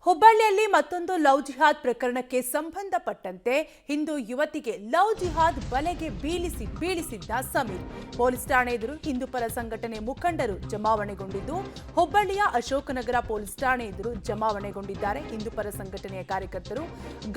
ಹುಬ್ಬಳ್ಳಿಯಲ್ಲಿ ಮತ್ತೊಂದು ಲವ್ ಜಿಹಾದ್ ಪ್ರಕರಣಕ್ಕೆ ಸಂಬಂಧಪಟ್ಟಂತೆ ಹಿಂದೂ ಯುವತಿಗೆ ಲವ್ ಜಿಹಾದ್ ಬಲೆಗೆ ಬೀಳಿಸಿದ್ದ ಸಮೀರ್ ಪೊಲೀಸ್ ಠಾಣೆ ಎದುರು ಹಿಂದೂ ಪರ ಸಂಘಟನೆ ಮುಖಂಡರು ಜಮಾವಣೆಗೊಂಡಿದ್ದು ಹುಬ್ಬಳ್ಳಿಯ ಅಶೋಕನಗರ ಪೊಲೀಸ್ ಠಾಣೆ ಎದುರು ಜಮಾವಣೆಗೊಂಡಿದ್ದಾರೆ ಹಿಂದೂ ಪರ ಸಂಘಟನೆಯ ಕಾರ್ಯಕರ್ತರು.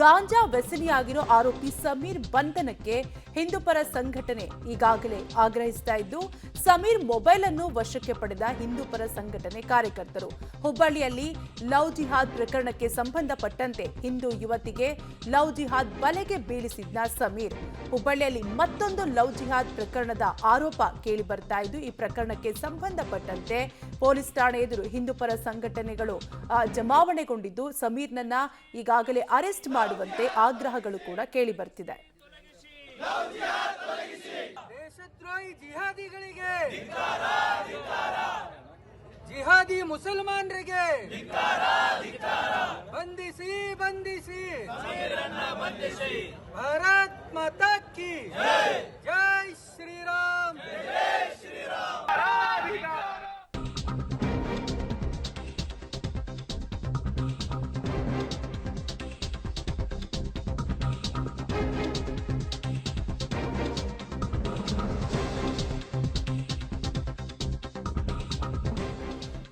ಗಾಂಜಾ ವ್ಯಸನಿಯಾಗಿರೋ ಆರೋಪಿ ಸಮೀರ್ ಬಂಧನಕ್ಕೆ ಹಿಂದೂ ಪರ ಸಂಘಟನೆ ಈಗಾಗಲೇ ಆಗ್ರಹಿಸ್ತಾ ಇದ್ದು ಸಮೀರ್ ಮೊಬೈಲ್ ಅನ್ನು ವಶಕ್ಕೆ ಪಡೆದ ಹಿಂದೂ ಪರ ಸಂಘಟನೆ ಕಾರ್ಯಕರ್ತರು. ಹುಬ್ಬಳ್ಳಿಯಲ್ಲಿ ಲವ್ ಜಿಹಾದ್ ಪ್ರಕರಣಕ್ಕೆ ಸಂಬಂಧಪಟ್ಟಂತೆ ಹಿಂದೂ ಯುವತಿಗೆ ಲವ್ ಜಿಹಾದ್ ಬಲೆಗೆ ಬೀಳಿಸಿದ್ದ ಸಮೀರ್ ಹುಬ್ಬಳ್ಳಿಯಲ್ಲಿ ಮತ್ತೊಂದು ಲವ್ ಜಿಹಾದ್ ಪ್ರಕರಣದ ಆರೋಪ ಕೇಳಿ ಬರ್ತಾ ಇದ್ದು ಈ ಪ್ರಕರಣಕ್ಕೆ ಸಂಬಂಧಪಟ್ಟಂತೆ ಪೊಲೀಸ್ ಠಾಣೆ ಎದುರು ಹಿಂದೂ ಪರ ಸಂಘಟನೆಗಳು ಜಮಾವಣೆಗೊಂಡಿದ್ದು ಸಮೀರ್ನನ್ನ ಈಗಾಗಲೇ ಅರೆಸ್ಟ್ ಮಾಡುವಂತೆ ಆಗ್ರಹಗಳು ಕೂಡ ಕೇಳಿ ಬರ್ತಿದೆ. ದೇಶದ್ರೋಹಿ ಜಿಹಾದಿಗಳಿಗೆ ಜಿಹಾದಿ ಮುಸಲ್ಮಾನರಿಗೆ ಬಂಧಿಸಿ ಬಂಧಿಸಿ ಭಾರತ್ ಮಾತಾ ಕಿ ಜೈ ಶ್ರೀರಾಮ್.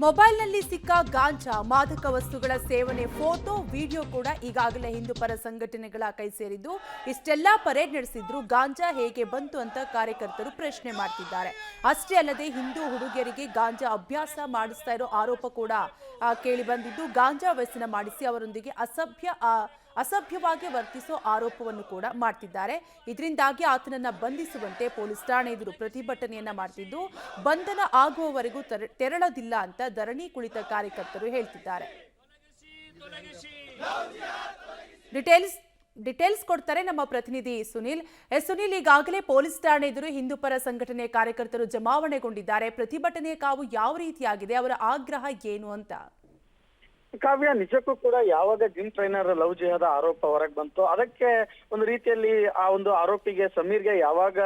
ಮೊಬೈಲ್ನಲ್ಲಿ ಸಿಕ್ಕ ಗಾಂಜಾ ಮಾದಕ ವಸ್ತುಗಳ ಸೇವನೆ ಫೋಟೋ ವಿಡಿಯೋ ಕೂಡ ಈಗಾಗಲೇ ಹಿಂದೂ ಪರ ಸಂಘಟನೆಗಳ ಕೈ ಸೇರಿದ್ದು ಇಷ್ಟೆಲ್ಲಾ ಪರೇಡ್ ನಡೆಸಿದ್ರು ಗಾಂಜಾ ಹೇಗೆ ಬಂತು ಅಂತ ಕಾರ್ಯಕರ್ತರು ಪ್ರಶ್ನೆ ಮಾಡ್ತಿದ್ದಾರೆ. ಅಷ್ಟೇ ಅಲ್ಲದೆ ಹಿಂದೂ ಹುಡುಗಿಯರಿಗೆ ಗಾಂಜಾ ಅಭ್ಯಾಸ ಮಾಡಿಸ್ತಾ ಇರೋ ಆರೋಪ ಕೂಡ ಕೇಳಿ ಬಂದಿದ್ದು ಗಾಂಜಾ ವ್ಯಸನ ಮಾಡಿಸಿ ಅವರೊಂದಿಗೆ ಅಸಭ್ಯವಾಗಿ ವರ್ತಿಸೋ ಆರೋಪವನ್ನು ಕೂಡ ಮಾಡ್ತಿದ್ದಾರೆ. ಇದರಿಂದಾಗಿ ಆತನನ್ನ ಬಂಧಿಸುವಂತೆ ಪೊಲೀಸ್ ಠಾಣೆ ಎದುರು ಪ್ರತಿಭಟನೆಯನ್ನ ಮಾಡ್ತಿದ್ದು ಬಂಧನ ಆಗುವವರೆಗೂ ತೆರಳೋದಿಲ್ಲ ಅಂತ ಧರಣಿ ಕುಳಿತ ಕಾರ್ಯಕರ್ತರು ಹೇಳ್ತಿದ್ದಾರೆ. ಡಿಟೇಲ್ಸ್ ಕೊಡ್ತಾರೆ ನಮ್ಮ ಪ್ರತಿನಿಧಿ ಸುನಿಲ್. ಸುನಿಲ್, ಈಗಾಗಲೇ ಪೊಲೀಸ್ ಠಾಣೆ ಎದುರು ಹಿಂದೂ ಪರ ಸಂಘಟನೆಯ ಕಾರ್ಯಕರ್ತರು ಜಮಾವಣೆಗೊಂಡಿದ್ದಾರೆ. ಪ್ರತಿಭಟನೆಯ ಕಾವು ಯಾವ ರೀತಿಯಾಗಿದೆ, ಅವರ ಆಗ್ರಹ ಏನು ಅಂತ? ಕಾವ್ಯ, ನಿಜಕ್ಕೂ ಕೂಡ ಯಾವಾಗ ಜಿಮ್ ಟ್ರೈನರ್ ಲವ್ ಜಿಹಾದ ಆರೋಪ ಹೊರಗೆ ಬಂತು ಅದಕ್ಕೆ ಒಂದು ರೀತಿಯಲ್ಲಿ ಆ ಒಂದು ಆರೋಪಿಗೆ ಸಮೀರ್ಗೆ ಯಾವಾಗ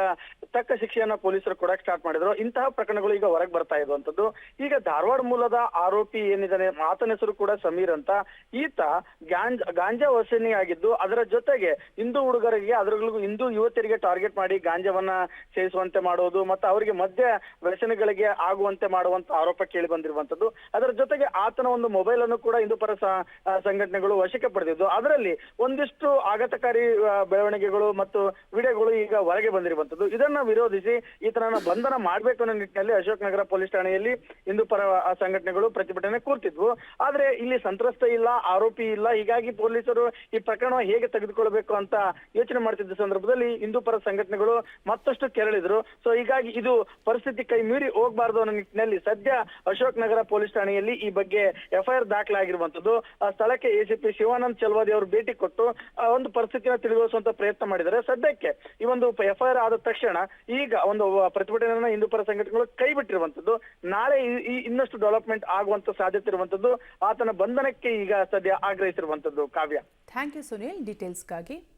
ತಕ್ಕ ಶಿಕ್ಷೆಯನ್ನ ಪೊಲೀಸರು ಕೊಡಕ್ ಸ್ಟಾರ್ಟ್ ಮಾಡಿದ್ರು ಇಂತಹ ಪ್ರಕರಣಗಳು ಈಗ ಹೊರಗೆ ಬರ್ತಾ ಇರುವಂತದ್ದು. ಈಗ ಧಾರವಾಡ ಮೂಲದ ಆರೋಪಿ ಏನಿದ್ದಾನೆ ಆತನ ಹೆಸರು ಕೂಡ ಸಮೀರ್ ಅಂತ. ಈತ ಗಾಂಜಾ ವ್ಯಸನಿ ಆಗಿದ್ದು ಅದರ ಜೊತೆಗೆ ಹಿಂದೂ ಹುಡುಗರಿಗೆ ಅದರಲ್ಲೂ ಹಿಂದೂ ಯುವತಿಯರಿಗೆ ಟಾರ್ಗೆಟ್ ಮಾಡಿ ಗಾಂಜಾವನ್ನ ಸೇವಿಸುವಂತೆ ಮಾಡೋದು ಮತ್ತು ಅವರಿಗೆ ಮದ್ಯ ವ್ಯಸನಿಗಳಿಗೆ ಆಗುವಂತೆ ಮಾಡುವಂತ ಆರೋಪ ಕೇಳಿ ಬಂದಿರುವಂತದ್ದು. ಅದರ ಜೊತೆಗೆ ಆತನ ಒಂದು ಮೊಬೈಲ್ ಅನ್ನು ಕೂಡ ಹಿಂದೂ ಪರ ಸಂಘಟನೆಗಳು ವಶಕ್ಕೆ ಪಡೆದಿದ್ದು ಅದರಲ್ಲಿ ಒಂದಿಷ್ಟು ಆಘಾತಕಾರಿ ಬೆಳವಣಿಗೆಗಳು ಮತ್ತು ವಿಡಿಯೋಗಳು ಈಗ ಹೊರಗೆ ಬಂದಿರುವಂತದ್ದು. ಇದನ್ನ ವಿರೋಧಿಸಿ ಈತನನ್ನ ಬಂಧನ ಮಾಡಬೇಕು ಅನ್ನೋ ನಿಟ್ಟಿನಲ್ಲಿ ಅಶೋಕ್ ನಗರ ಪೊಲೀಸ್ ಠಾಣೆಯಲ್ಲಿ ಹಿಂದೂ ಪರ ಸಂಘಟನೆಗಳು ಪ್ರತಿಭಟನೆ ಕೂರ್ತಿದ್ವು. ಆದ್ರೆ ಇಲ್ಲಿ ಸಂತ್ರಸ್ತ ಇಲ್ಲ, ಆರೋಪಿ ಇಲ್ಲ, ಹೀಗಾಗಿ ಪೊಲೀಸರು ಈ ಪ್ರಕರಣ ಹೇಗೆ ತೆಗೆದುಕೊಳ್ಬೇಕು ಅಂತ ಯೋಚನೆ ಮಾಡ್ತಿದ್ದ ಸಂದರ್ಭದಲ್ಲಿ ಹಿಂದೂ ಪರ ಸಂಘಟನೆಗಳು ಮತ್ತಷ್ಟು ಕೆರಳಿದ್ರು. ಸೊ ಹೀಗಾಗಿ ಇದು ಪರಿಸ್ಥಿತಿ ಕೈ ಮೀರಿ ಹೋಗ್ಬಾರ್ದು ಅನ್ನೋ ನಿಟ್ಟಿನಲ್ಲಿ ಸದ್ಯ ಅಶೋಕ್ ನಗರ ಪೊಲೀಸ್ ಠಾಣೆಯಲ್ಲಿ ಈ ಬಗ್ಗೆ ಎಫ್ಐಆರ್ ದಾಖಲಾಗಿರುವಂತದ್ದು. ಸ್ಥಳಕ್ಕೆ ಎಸಿಪಿ ಶಿವಾನಂದ್ ಚಲವಾದಿ ಅವರು ಭೇಟಿ ಕೊಟ್ಟು ಒಂದು ಪರಿಸ್ಥಿತಿಯನ್ನು ತಿಳಿಗೊಳಿಸುವಂತ ಪ್ರಯತ್ನ ಮಾಡಿದ್ದಾರೆ. ಸದ್ಯಕ್ಕೆ ಈ ಒಂದು ಎಫ್ಐಆರ್ ಆದ ತಕ್ಷಣ ಈಗ ಒಂದು ಪ್ರತಿಭಟನೆಯನ್ನ ಹಿಂದೂ ಪರ ಸಂಘಟನೆಗಳು ಕೈ ಬಿಟ್ಟಿರುವಂತದ್ದು. ನಾಳೆ ಇನ್ನಷ್ಟು ಡೆವಲಪ್ಮೆಂಟ್ ಆಗುವಂತ ಸಾಧ್ಯತೆ ಇರುವಂತದ್ದು. ಆತನ ಬಂಧನಕ್ಕೆ ಈಗ ಸದ್ಯ ಆಗ್ರಹಿಸಿರುವಂತದ್ದು. ಕಾವ್ಯ, ಥ್ಯಾಂಕ್ ಯು ಸುನಿಲ್ ಡೀಟೇಲ್ಸ್ಗಾಗಿ.